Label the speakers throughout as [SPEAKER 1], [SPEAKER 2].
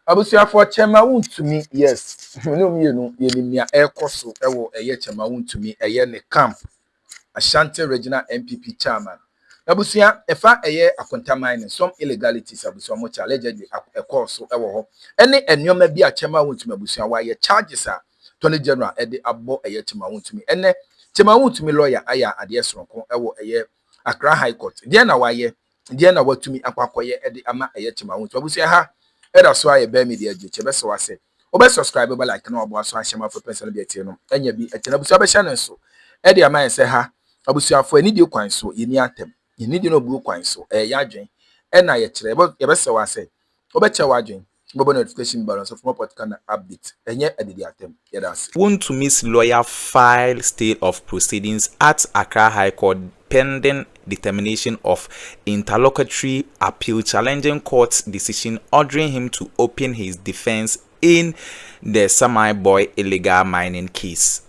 [SPEAKER 1] Abusuafo chema Wontumi, yes. No me no ye ni mia ekoso ewo eye chema Wontumi eye ne camp Ashanti Regional MPP chairman. Abusua efa eye akontaman some illegalities abusua mo allegedly ekoso ewo ho. Ene enwoma bi a chema Wontumi abusua wa ye charges a Attorney General ede abo eye chema Wontumi. Ene chema Wontumi lawyer aya ade soronko ewo eye Accra High Court. Die na wa ye, die na watumi akwakoye ede ama eye chema Wontumi. Abusua ha that's why be media je be so say obe subscribe be like na obo so ahema for person be tie no enya bi etena busu be channel so e dey am say ha abusuafo ani di kwan so yeni atem yeni di no bu kwan so ya adwen e na ye kire be se wa say obe che wa adwen bobo notification bell so for more podcast update enye adidi atem ye das
[SPEAKER 2] Wontumi's lawyer filed state of proceedings at Accra High Court pending determination of interlocutory appeal challenging court's decision ordering him to open his defense in the semi-boy illegal mining case.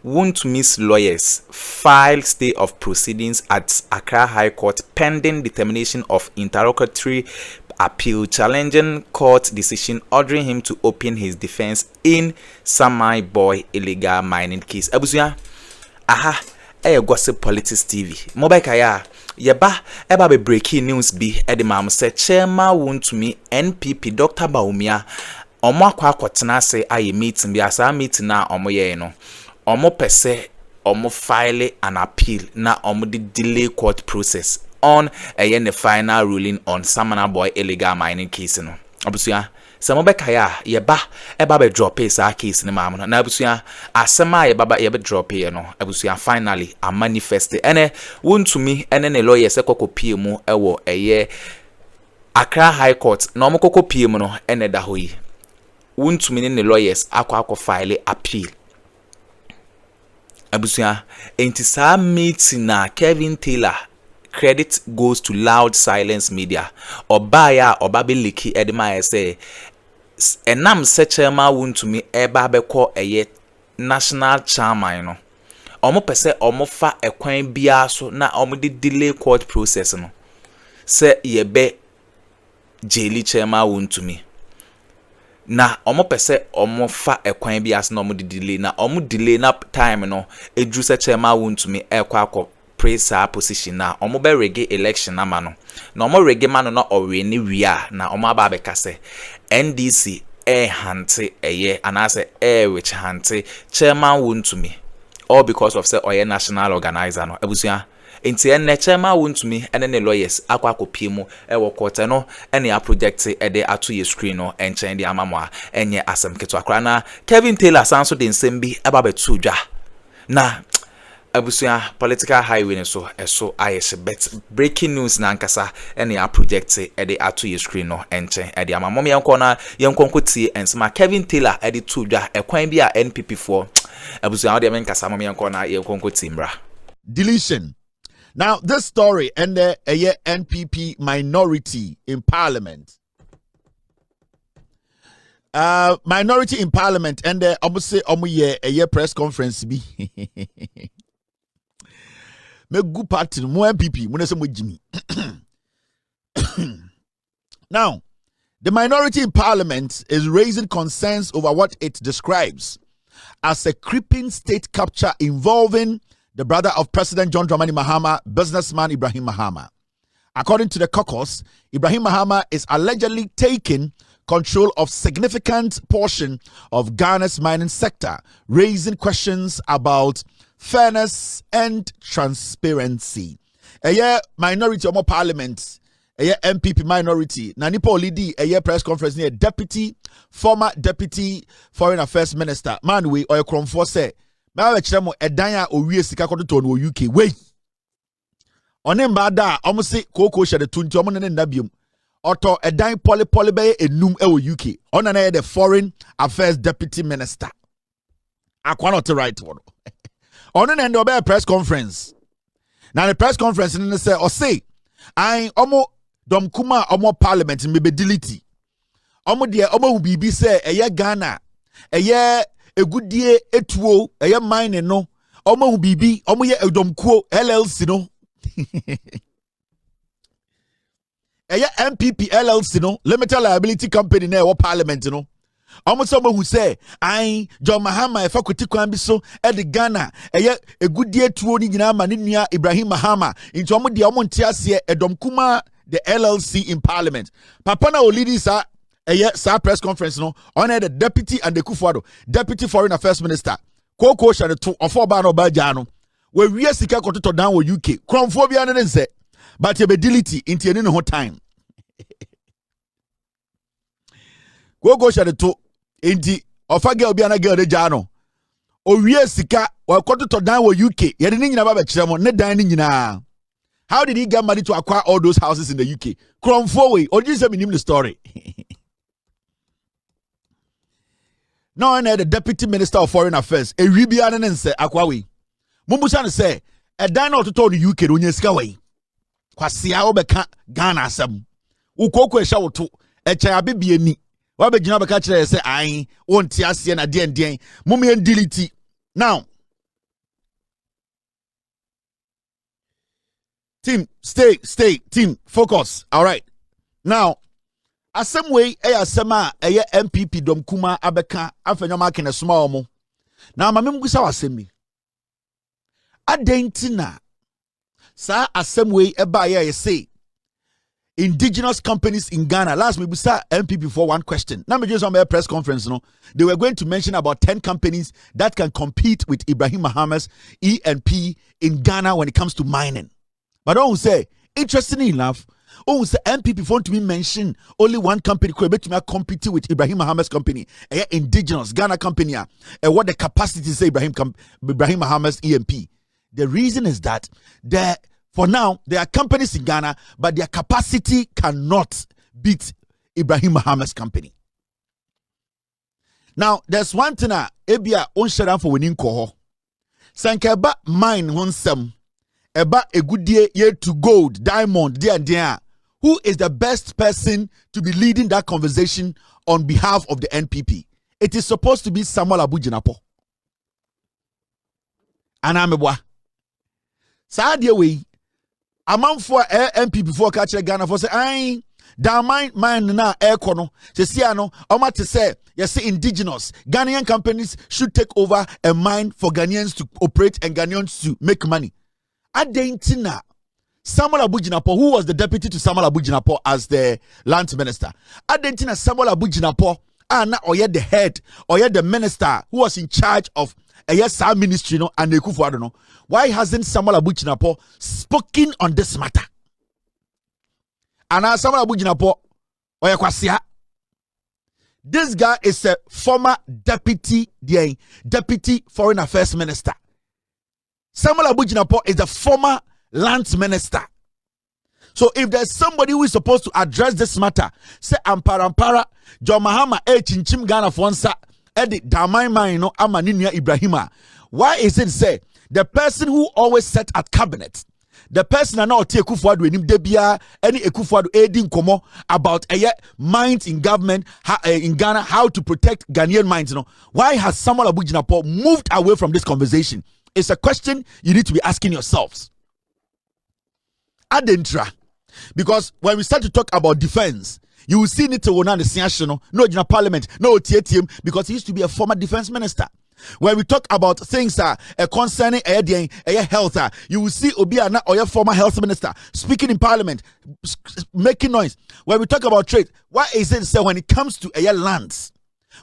[SPEAKER 2] Wontumi's lawyers filed state of proceedings at Accra High Court pending determination of interlocutory appeal challenging court decision ordering him to open his defense in semi-boy illegal mining case. Abusuya, aha. Gossip Politics TV. Mobile kaya yeba eba be breaking news bi edimam se Chairman Wontumi NPP Dr. Baumia omo akwa se aye meeting bi asa meeting na omo ye no omo pese omo file an appeal na omo di delay court process on the final ruling on Samana Boy illegal mining case no. Abusuya Samobekaya yeba eba be drop sa case ni mamu na abusuya asema yeba yeba drop no abusuya finally a manifest ene Wontumi ene ne lawyer se kokopie mu ewo eye Accra High Court na omokokopie mu no ene da hoyi Wontumi ne lawyers akwa file appeal abusuya enti sa meeting na Kevin Taylor credit goes to Loud Silence Media obaya obabeliki edema say enam se Chairman Wontumi eba beko eye national chairman no omo pese omo fa ekwan bia so na omo de delay court process no se yebe jeli Chairman Wontumi na omo pese omo fa ekwan bia so na omo de delay na omo delay na time no edru se Chairman Wontumi ekwa praise our position na omo be rege election na mano na omo rege mano na owe ni wia na omo aba be kase NDC hante eye anase which hante Chairman Wontumi all because of say oye national organizer no abusuya enti enne Chairman Wontumi ene ne lawyers akwa kopie mu wo court no ene a project ede ato ye screen no enchen de amamwa enye asem keto akra na Kevin Taylor sanso de nsem aba betu dwa na abusuya political highway so eso ayese bet breaking news na nkasa ene a project ede ato ye screen no enche ede amamom yenko na yenkonkotie ensema Kevin Taylor ede tudwa ekwan bi a NPP for abusuya ode men nkasa mom yenko na yenkonkotie mbra
[SPEAKER 3] deletion. Now this story and the NPP minority in parliament minority in parliament and the almost a press conference be me good party mo MPP mo se mo Jimmy. Now the minority in parliament is raising concerns over what it describes as a creeping state capture involving the brother of President John Dramani Mahama, businessman Ibrahim Mahama. According to the caucus, Ibrahim Mahama is allegedly taking control of significant portion of Ghana's mining sector, raising questions about fairness and transparency. A minority of parliament, a MPP minority, Nanipo Olidi, a press conference near former deputy foreign affairs minister, Manwe or Akroma say, Mawechemo Edanya Owie Sika Koto no UK. Wait. Onemba da almost say Koko share the 20 nabium. Oto Edan Poly Bay enum UK. Onana the foreign affairs deputy minister. Akwa not right one. On end of a press conference. Now the press conference and say or say I omo dom kuma omo parliament in mebedility. Omo de omo bibi say eye Ghana eye egudie etuo eye mine no omo bibi omo ye edomkuo LLC no MPP LLC no limited liability company na e parliament no. Almost someone who say, I John Mahama if I could take one so at the Ghana, a good dear to only Maninia Ibrahim Mahama into the Amontiasia, a Domkuma, the LLC in Parliament. Papana Olidi sa a press conference no on the deputy and the Kufuado, Deputy Foreign Affairs Minister, Koko Shad two or 4 bano Bajano, where we are Sika Koto down with UK, Cronphobia and say, but a bedility into no time. Go share the two inti ofage obi ana girl de jano owie sika wa koto to dan wo UK ye de nyina ba be kire mo ne dan ni nyina. How did he get money to acquire all those houses in the UK? Cromfo way or just me the story. No, and the Deputy Minister of Foreign Affairs e ribia ne nse akwa we mumbusa ne say e dan na to the UK do nya sika we kwasia wo beka Ghana asam ukoko e sha woto e cha abibie ni wabe jina baka kire say ai wonti ase na den mum yen delete now. Team stay team focus. All right, now asem way asema MPP dom kuma abeka afenyo make na small mo na mamem gusa wasem bi adentina sa asem way eba say indigenous companies in Ghana. Last week we saw MPP for one question. Now, just on my press conference, no, they were going to mention about 10 companies that can compete with Ibrahim Mahama's E&P in Ghana when it comes to mining. But I will say, interestingly enough, say MPP want to mention only one company could be competing with Ibrahim Mahama's company, indigenous Ghana company, and what the capacity say Ibrahim Mahama's E&P. The reason is that for now, there are companies in Ghana, but their capacity cannot beat Ibrahim Mahama's company. Now, there's one thing Ebia unsharan for winning koho. Sankeba mine honsem. Eba a good year to gold, diamond, there. Who is the best person to be leading that conversation on behalf of the NPP? It is supposed to be Samuel Abujinapo. Anamebwa. Sadia way. A month for MP before catching Ghana for say, I down mine na aircono. Sesiano, Oma to say, yes, indigenous Ghanaian companies should take over a mine for Ghanaians to operate and Ghanaians to make money. Adentina Samuel Abujinapo, who was the deputy to Samuel Abujinapo as the land minister. Adentina Samuel Abujinapo, na oye the head, oye the minister who was in charge of a ministry, no, and the Kufu, I don't know. Why hasn't Samuel Abujinapo spoken on this matter? And now Samuel Abujinapo, oye kwasia. This guy is a former deputy foreign affairs minister. Samuel Abujinapo is the former land minister. So if there's somebody who is supposed to address this matter, say Amparampara, John Mahama, Chinchim Ghana Fonsa, Eddie Damai no Amaninia Ibrahima. Why is it say the person who always sat at cabinet, the person I know take Kufuadu in Debia, any Kufuadu aiding Komo about mines in government in Ghana, how to protect Ghanaian mines, you know? Why has Samuel Abujinapo moved away from this conversation? It's a question you need to be asking yourselves. Adentra. Because when we start to talk about defense, you will see Nito Wonande Siashono, no in parliament, no TTM, because he used to be a former defense minister. When we talk about things concerning health, you will see Obiana or your former health minister speaking in parliament, making noise. When we talk about trade, why is it so when it comes to lands,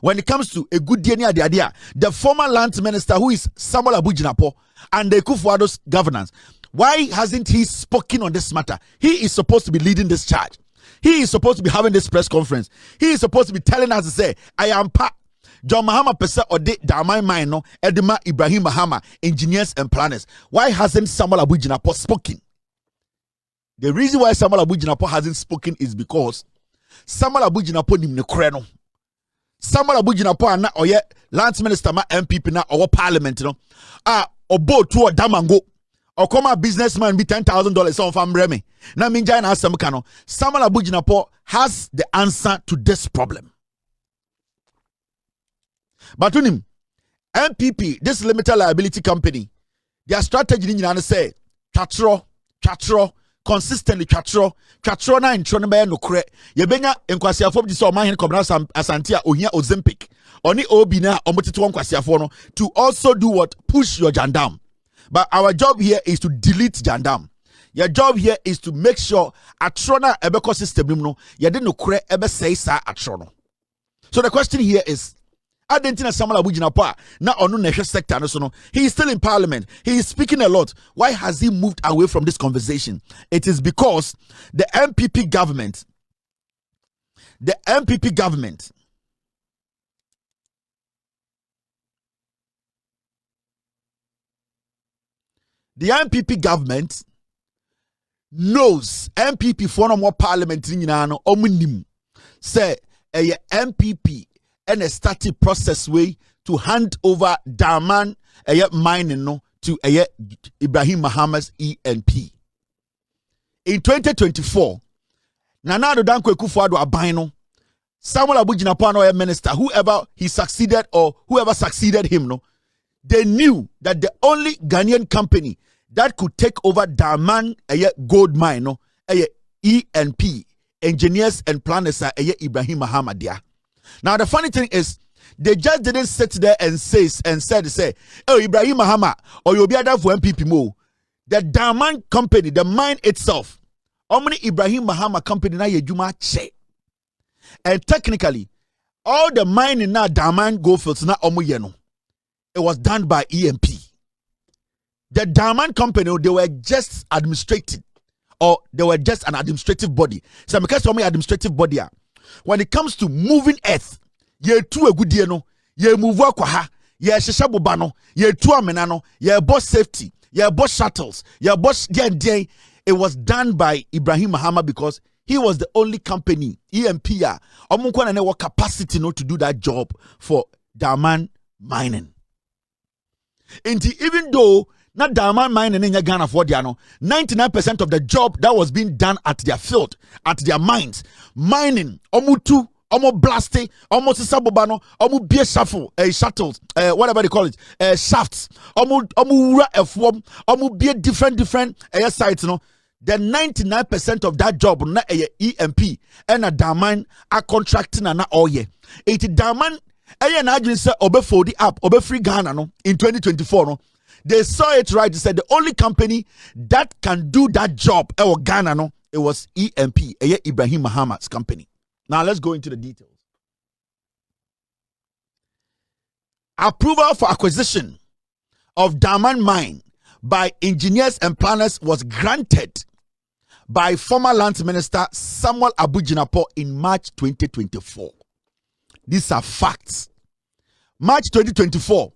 [SPEAKER 3] when it comes to a good DNA idea, the former land minister who is Samuel Abujinapo and the Kufuado's governance, why hasn't he spoken on this matter? He is supposed to be leading this charge. He is supposed to be having this press conference. He is supposed to be telling us to say, I am part. John Mahama Pesa or de Damai Mino, Edema Ibrahim Mahama, engineers and planners. Why hasn't Samuel Abujinapo spoken? The reason why Samuel Abujinapo hasn't spoken is because Samuel Abujinapo nimne kreno. Samuel Abujinapo ana oye land minister ma MPP na or parliament no. Obo to damango. Akroma businessman be $10,000 on from Remy. Na minja na asem kano. Samuel Abujinapo has the answer to this problem. But to him, MPP, this limited liability company, their strategy in say, chatro, consistently twatro na intro no be no kre ye benya enkwasiafo bi so oman komna asante a ohia ozempic oni obi na omotete nkwasiafo no to also do what? Push your jandam. But our job here is to delete jandam. Your job here is to make sure atrona ebeko system no ye de no kre ebe say sa atrono. So the question here is, Adentina Samuel Abujinapo na onu na sector no so no, he is still in parliament, he is speaking a lot. Why has he moved away from this conversation? It is because the MPP government the MPP government knows MPP for no more parliament nyina no omunim say a MPP and a static process way to hand over Daman mining no to Ibrahim Mahama's ENP. In 2024, Nana Dankwe Kufuado Abaino, Samuel Abujinapo minister, whoever he succeeded or whoever succeeded him, no, they knew that the only Ghanaian company that could take over Daman gold mine, no, ENP, engineers and planners, Ibrahim Mahamadia. Now the funny thing is, they just didn't sit there and said, oh, Ibrahim Mahama, or you'll be other for MPP mo. The Daman company, the mine itself, how many Ibrahim Mahama company na yejuma che. And technically, all the mining na Daman goldfields na omuyeno. It was done by EMP. The Daman company, they were just administrated, or they were just an administrative body. So because of administrative body, when it comes to moving earth, ye tu egudie no, ye move akwaha, ye hyehyɛ boba no, ye tu amena no, ye boss safety, ye boss shuttles, ye boss den. It was done by Ibrahim Mahama because he was the only company, EMP, omunkwana ne capacity no to do that job for Daman mining. And even though not Daman mining in Ghana for Diano, 99% of the job that was being done at their field, at their mines, mining, omutu, omo blasting, omo sisabobano, omo beer shuffle, shuttles, whatever they call it, shafts, omo ura f1, omo beer different sites, no. The 99% of that job na EMP and a Daman are contracting na all year. It Daman na agency obe for the app obe free Ghana no in 2024 no. They saw it right. They said the only company that can do that job Ghana no, it was EMP, Ibrahim Mahama's company. Now let's go into the details. Approval for acquisition of Daman mine by engineers and planners was granted by former land minister Samuel Abujinapo in March 2024. These are facts. March 2024,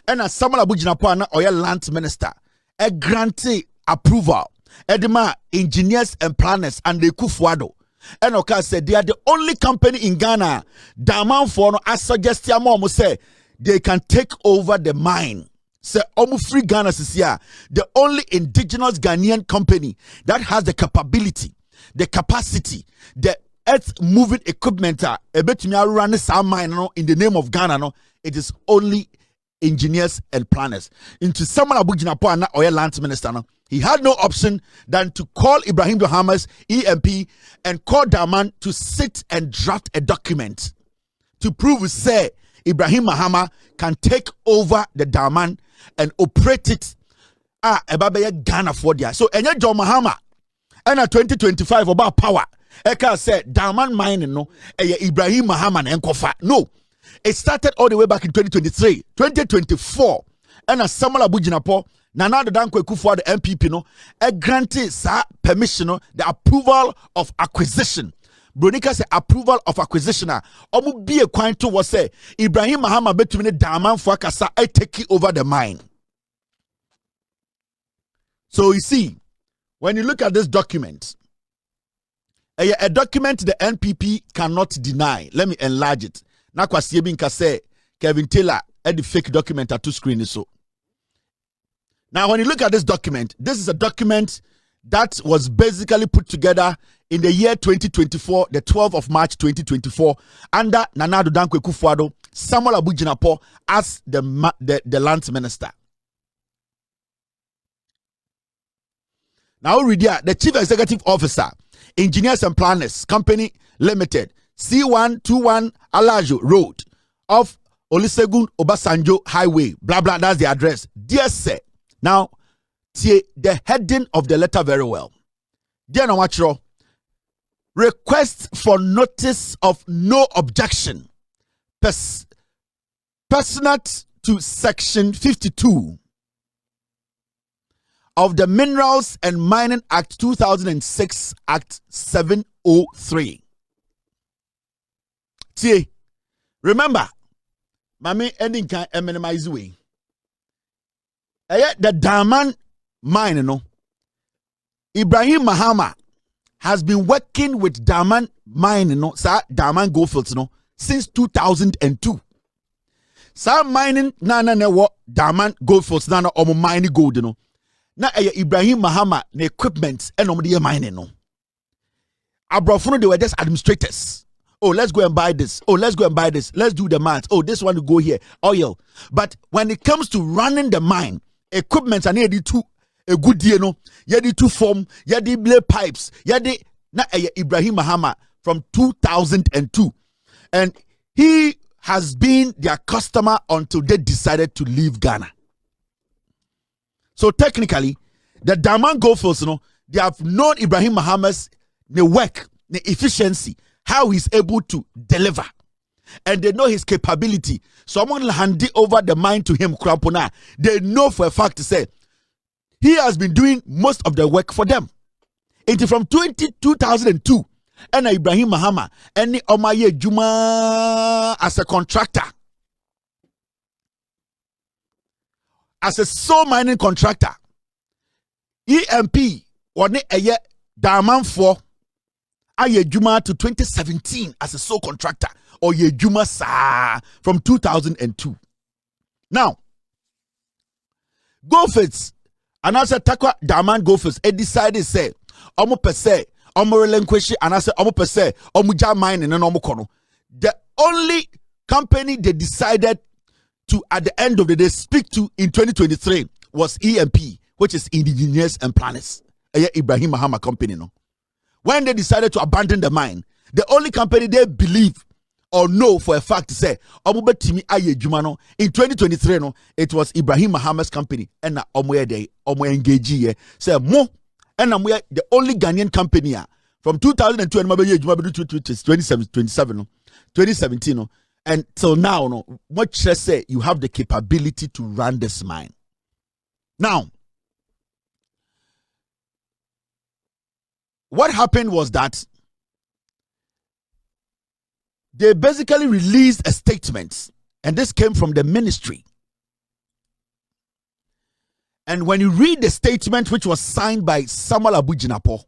[SPEAKER 3] and as Samuel Abujinapo na oil land minister, a granted approval. Edema engineers and planners and the Kufuado. And Oka said they are the only company in Ghana. Daman for no as suggest say they can take over the mine. Say Omu Free Ghana is here, the only indigenous Ghanaian company that has the capability, the capacity, the earth moving equipment. Run this mine in the name of Ghana. No, it is only engineers and planners. Into Samuel Abujinapo na oil land minister. No, he had no option than to call Ibrahim Mahama's EMP and call Daman to sit and draft a document to prove say Ibrahim Mahama can take over the Daman and operate it Ghana for there. So enye John Mahama and 2025 about power. Eka said Daman mining no Ibrahim Mahama and Kofa. No. It started all the way back in 2023, 2024. And Samuel Abujinapo Nana Dankwe Kufuor the MPP no granted permission no, the approval of acquisition. Bronika say approval of acquisition. Omu be a kwan to was say Ibrahim Mahama between the Daman for Kasa I take over the mine. So you see, when you look at this document, a document the NPP cannot deny. Let me enlarge it. Na kwa siebinka say Kevin Taylor had the fake document at 2 screen so. Now when you look at this document, this is a document that was basically put together in the year 2024, the 12th of March 2024, under Nana Dankwe Kufuor, Samuel Abujinapo as the land minister. Now read here, the Chief Executive Officer, Engineers and Planners Company Limited, C121 Alajo Road off Olusegun Obasanjo Highway, blah blah, that's the address. Dear sir, now see the heading of the letter very well. Dear Nawachro, request for notice of no objection pursuant to section 52 of the Minerals and Mining Act 2006 Act 703. See, remember, Mami ending can minimize way. The diamond mine, no. Ibrahim Mahama has been working with diamond mine, no, sir, diamond goldfields, no, since 2002. Sir, mining na what diamond goldfields na omo mining gold, no. Na Ibrahim Mahama the equipment and the mining, no. Abrofuno, they were just administrators. Oh, let's go and buy this. Oh, let's go and buy this. Let's do the math. Oh, this one to go here. Oil. But when it comes to running the mine, equipment are nearly too a good deal, no. Yadi two form, yadi blade pipes, yadi na Ibrahim Mahama from 2002. And he has been their customer until they decided to leave Ghana. So technically, the diamond goldfields, you know, they have known Ibrahim Mahama's the work, the efficiency, how he's able to deliver. And they know his capability. Someone will hand over the mine to him, Krampona. They know for a fact to say, he has been doing most of the work for them. It's from 2002, and Ibrahim Mahama, and Omaye Juma as a contractor. As a sole mining contractor, EMP one a year diamond for Aye Juma to 2017 as a sole contractor, or Ye Juma sa from 2002. Now, Goldfields, and I said Takwa diamond Goldfields, it decided say, Omo per se, Omo relinquish, and I said Omo per se, Omo ja mining and Omo kono. The only company they decided to at the end of the day speak to in 2023 was EMP, which is Engineers and Planners, Ibrahim Mahama company. No, when they decided to abandon the mine, the only company they believe or know for a fact to say Omubetimi Aye Jumano in 2023, no, it was Ibrahim Mahama's company, and na Omwe de Omwe engage say mo, and I'm the only Ghanaian company from 2002 and 2017, no, and till now, no, much less say you have the capability to run this mine. Now, what happened was that they basically released a statement, and this came from the ministry. And when you read the statement, which was signed by Samuel Abujinapo,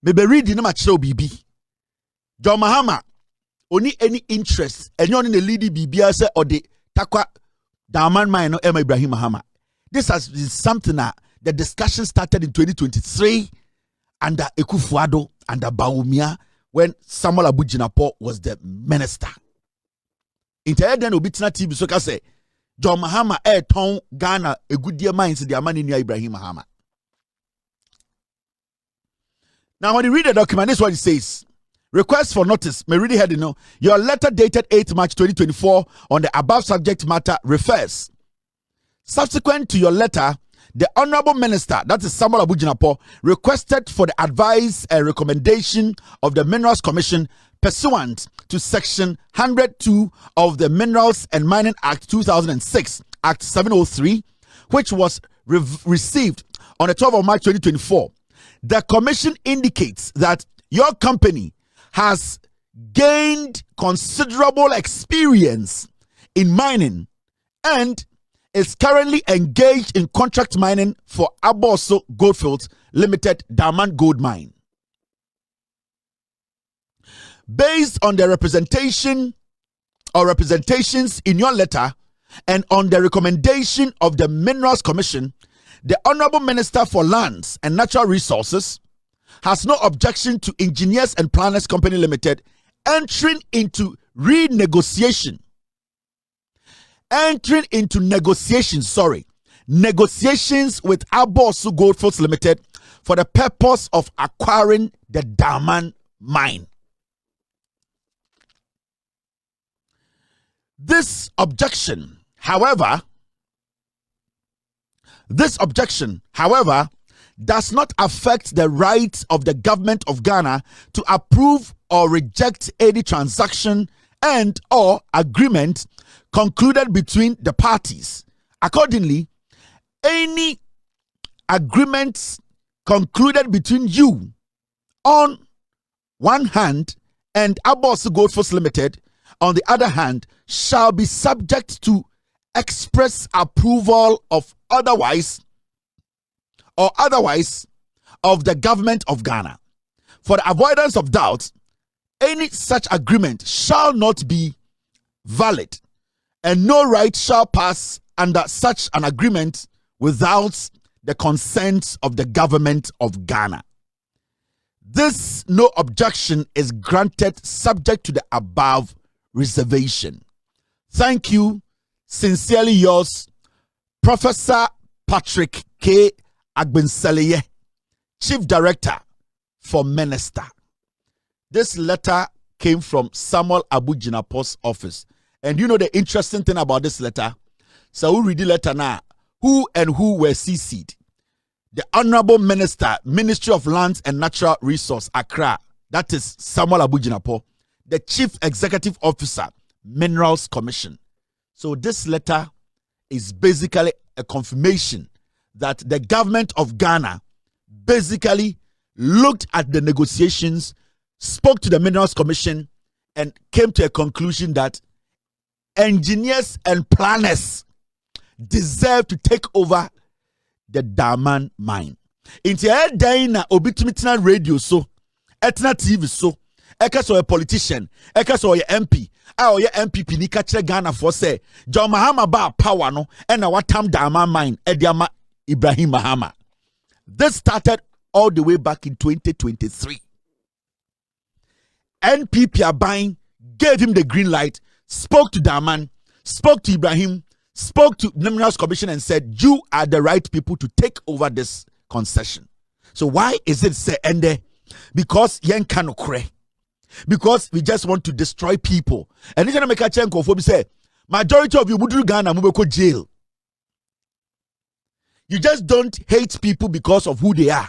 [SPEAKER 3] maybe read the name of BB. John Mahama, only any interest, and you're in the leading BB or the Takwa Daman Mine or Emma Ibrahim Mahama. This has been something that the discussion started in 2023 under Ekufuado, under Baumia, when Samuel Abujinapo was the minister. In then Obitina TV, so can say, John Mahama ton Ghana a good dear minds the man in Ibrahim Mahama. Now, when you read the document, this is what it says. Request for notice. May really head, your letter dated 8th March 2024 on the above subject matter refers. Subsequent to your letter, the Honorable Minister, that is Samuel Abujinapo, requested for the advice and recommendation of the Minerals Commission pursuant to Section 102 of the Minerals and Mining Act 2006, Act 703, which was received on the 12th of March 2024. The Commission indicates that your company has gained considerable experience in mining and is currently engaged in contract mining for Aboso Goldfields Limited Diamond Gold Mine. Based on the representation or representations in your letter and on the recommendation of the Minerals Commission, the Honorable Minister for Lands and Natural Resources has no objection to Engineers and Planners Company Limited entering into negotiation negotiations with Abosu Goldfields Limited for the purpose of acquiring the Daman mine. This objection, however, does not affect the right of the government of Ghana to approve or reject any transaction and or agreement concluded between the parties. Accordingly, any agreements concluded between you on one hand and Abosu Goldfields Limited on the other hand shall be subject to express approval of otherwise of the government of Ghana. For the avoidance of doubt, any such agreement shall not be valid, and no right shall pass under such an agreement without the consent of the government of Ghana. This no objection is granted subject to the above reservation. Thank you. Sincerely yours, Professor Patrick K. Agbenseleye, Chief Director for Minister. This letter came from Samuel Abu Jinapo's office. And you know the interesting thing about this letter? So we read the letter now. Who were CC'd? The Honorable Minister, Ministry of Lands and Natural Resource, Accra. That is Samuel Abu Jinapo. The Chief Executive Officer, Minerals Commission. So this letter is basically a confirmation that the government of Ghana basically looked at the negotiations, spoke to the Minerals Commission, and came to a conclusion that engineers and planners deserve to take over the Daman mine. Inti na obitumitina radio so, etna TV so, eka so a politician, eka so a MP, a ye MPP ni kachire Ghana for say, John Mahama ba power no, ena watam Daman mine, ediama Ibrahim Mahama. This started all the way back in 2023. NPP Abain gave him the green light, spoke to Daman, spoke to Ibrahim, spoke to the Minerals Commission and said, you are the right people to take over this concession. So why is it say ende? Because yen kanokre. Because we just want to destroy people. And this is make a chenko for say, majority of you would Ghana mubeko jail. You just don't hate people because of who they are.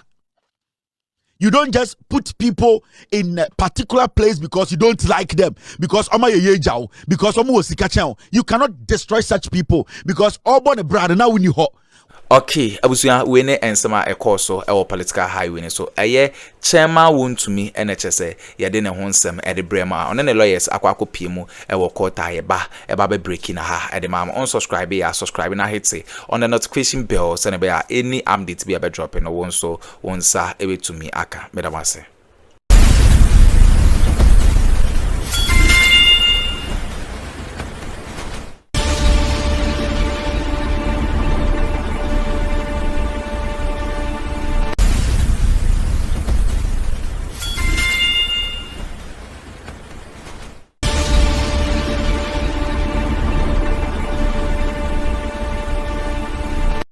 [SPEAKER 3] You don't just put people in a particular place because you don't like them. Because you cannot destroy such people because all born a brother now when you hot.
[SPEAKER 2] Okay, abusuya we ne ensema ekoso e political highway ne so eye chairman Wontumi NHS ye de ne ho nsem e de brema one ne lawyers akwako piemu e wo court aye ba be breaking ha e de ma unsubscribe ya subscribe na hit on the notification bell so ne be any update be drop no won so won sa e betumi aka medamase.